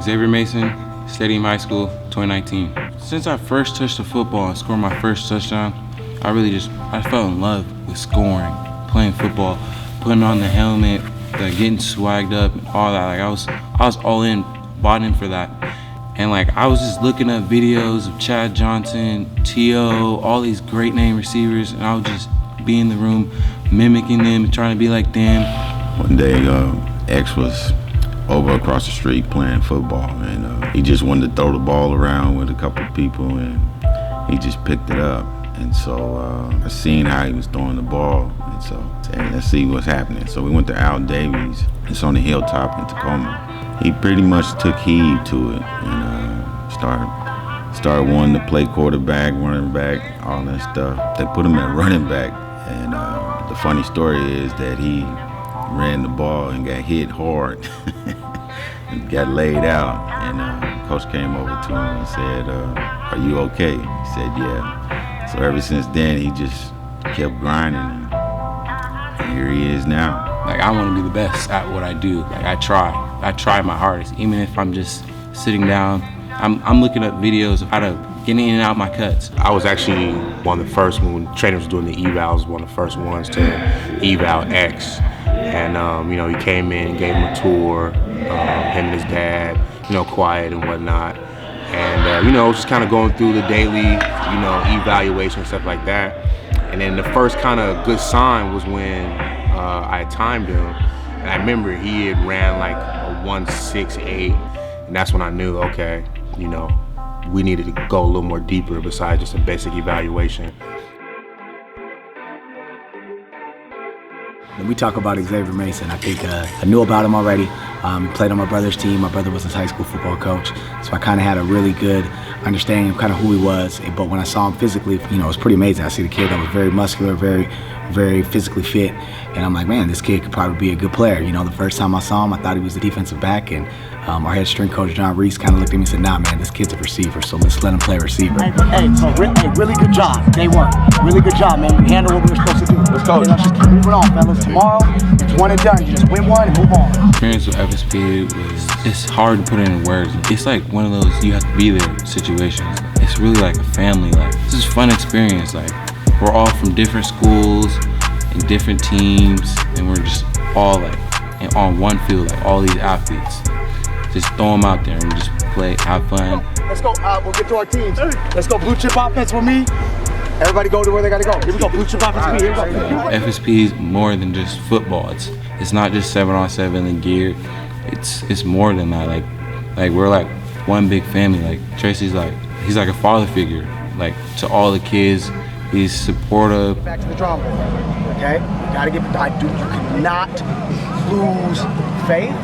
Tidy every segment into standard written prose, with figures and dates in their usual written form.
Xavior Mason, Stadium High School, 2019. Since I first touched the football and scored my first touchdown, I fell in love with scoring, playing football, putting on the helmet, getting swagged up and all that. Like I was all in, bought in for that. And like I was just looking up videos of Chad Johnson, T.O., all these great name receivers, and I would just be in the room mimicking them, trying to be like them. One day, X was over across the street playing football, and he just wanted to throw the ball around with a couple of people, and he just picked it up. And so I seen how he was throwing the ball, and so hey, let's see what's happening. So we went to Al Davies. It's on the hilltop in Tacoma. He pretty much took heed to it and started wanting to play quarterback, running back, all that stuff. They put him at running back, and the funny story is that he ran the ball and got hit hard and got laid out. And coach came over to him and said, "Are you okay?" He said, "Yeah." So ever since then, he just kept grinding, and here he is now. Like I want to be the best at what I do. Like I try my hardest, even if I'm just sitting down. I'm looking up videos of how to get in and out my cuts. I was actually one of the first, when trainers was doing the evals, one of the first ones to eval X. And he came in, gave him a tour, him and his dad, quiet and whatnot. And just kind of going through the daily, evaluation and stuff like that. And then the first kind of good sign was when I had timed him. And I remember he had ran like a 1.68, and that's when I knew, okay, we needed to go a little more deeper besides just a basic evaluation. When we talk about Xavier Mason, I think I knew about him already. Played on my brother's team. My brother was his high school football coach, so I kind of had a really good understanding of kind of who he was. But when I saw him physically, it was pretty amazing. I see the kid that was very muscular, very, very physically fit, and I'm like, man, this kid could probably be a good player. The first time I saw him, I thought he was the defensive back, and our head strength coach, John Reese, kind of looked at me and said, nah, man, this kid's a receiver, so let's let him play receiver. So really good job, day one. Really good job, man. We handled what we were supposed to do. Let's go. Let's just keep moving on, fellas. Tomorrow, it's one and done. You just win one and move on. Experience with FSP it's hard to put it in words. It's like one of those you have to be there situations. It's really like a family. Like this is a fun experience. Like we're all from different schools and different teams, and we're just all like on one field, like all these athletes. Just throw them out there and just play, have fun. Let's go. We'll get to our teams. Let's go blue chip offense with me. Everybody go to where they got to go. Here we go. Blue chip offense with me. Here we go. FSP is more than just football. It's not just 7-on-7 and gear. It's more than that. Like we're like one big family. Like Tracy's he's like a father figure. Like to all the kids, he's supportive. Get back to the drum board. Okay. You gotta get. You cannot lose faith.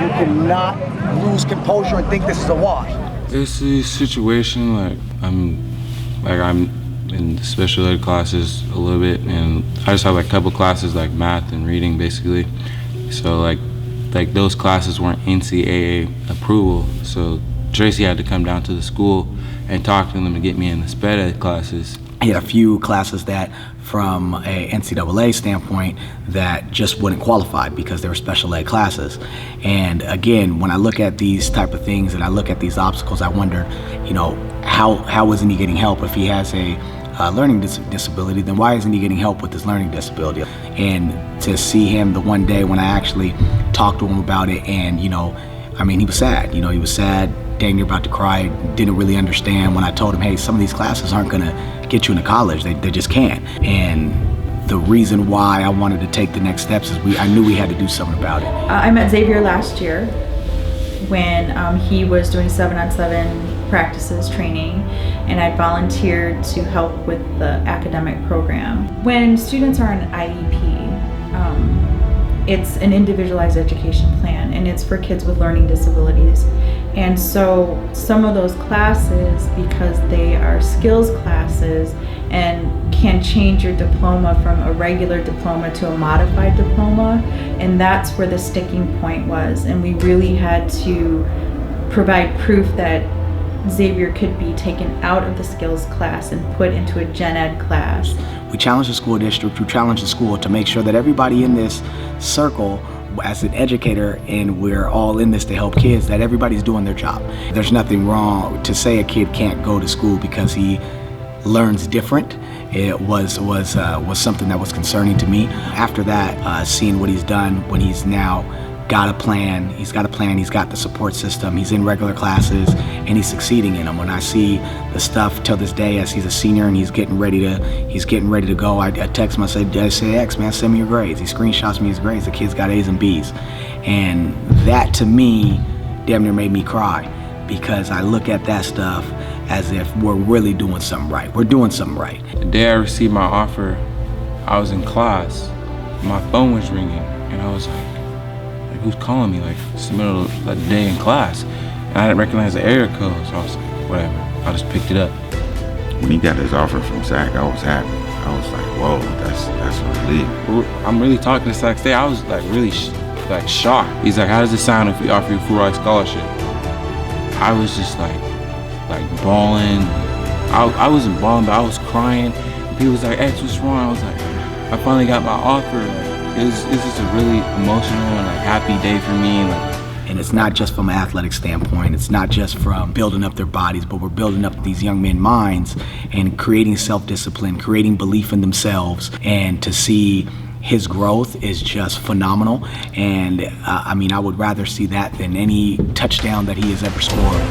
You cannot lose composure and think this is a wash. It's a situation like I'm in the special ed classes a little bit, and I just have like a couple classes like math and reading basically. So like those classes weren't NCAA approval, so Tracy had to come down to the school and talk to them to get me in the sped ed classes. He had a few classes that, from a NCAA standpoint, that just wouldn't qualify because they were special ed classes. And again, when I look at these type of things and I look at these obstacles, I wonder, how isn't he getting help? If he has a learning disability, then why isn't he getting help with his learning disability? And to see him the one day when I actually talked to him about it, and he was sad. He was sad, dang near about to cry, didn't really understand when I told him, hey, some of these classes aren't gonna get you into college, they just can't. And the reason why I wanted to take the next steps is I knew we had to do something about it. I met Xavier last year when he was doing 7-on-7 practices training, and I volunteered to help with the academic program. When students are on IEP, it's an individualized education plan, and it's for kids with learning disabilities. And so some of those classes, because they are skills classes and can change your diploma from a regular diploma to a modified diploma, and that's where the sticking point was. And we really had to provide proof that Xavier could be taken out of the skills class and put into a gen ed class. We challenged the school district, we challenged the school to make sure that everybody in this circle as an educator, and we're all in this to help kids, that everybody's doing their job. There's nothing wrong to say a kid can't go to school because he learns different. It was something that was concerning to me. After that, seeing what he's done when he's now got a plan, he's got the support system, he's in regular classes, and he's succeeding in them. When I see the stuff till this day as he's a senior and he's getting ready to go, I text him, I say, X, man, send me your grades. He screenshots me his grades. The kid's got A's and B's. And that to me damn near made me cry, because I look at that stuff as if we're really doing something right. We're doing something right. The day I received my offer, I was in class. My phone was ringing, and I was like, who's calling me? Like, it's the middle of the day in class. And I didn't recognize the area code, so I was like, whatever. I just picked it up. When he got his offer from Sac, I was happy. I was like, whoa, that's a relief. I'm really talking to Sac State. I was like really shocked. He's like, how does it sound if we offer you a full ride scholarship? I was just like bawling. I wasn't bawling, but I was crying. And people was like, X, what's wrong? I was like, I finally got my offer. It was just a really emotional and happy day for me. And it's not just from an athletic standpoint, it's not just from building up their bodies, but we're building up these young men's minds and creating self-discipline, creating belief in themselves. And to see his growth is just phenomenal. And I would rather see that than any touchdown that he has ever scored.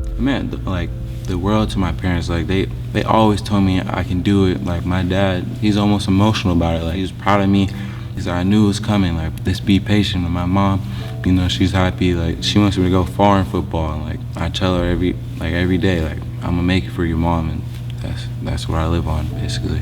It meant the world to my parents. They always told me I can do it. Like my dad, he's almost emotional about it. Like he was proud of me. He's like, I knew it was coming. Like, just be patient. And my mom, she's happy. Like, she wants me to go far in football. And like I tell her every day, like, I'm gonna make it for your mom, and that's what I live on basically.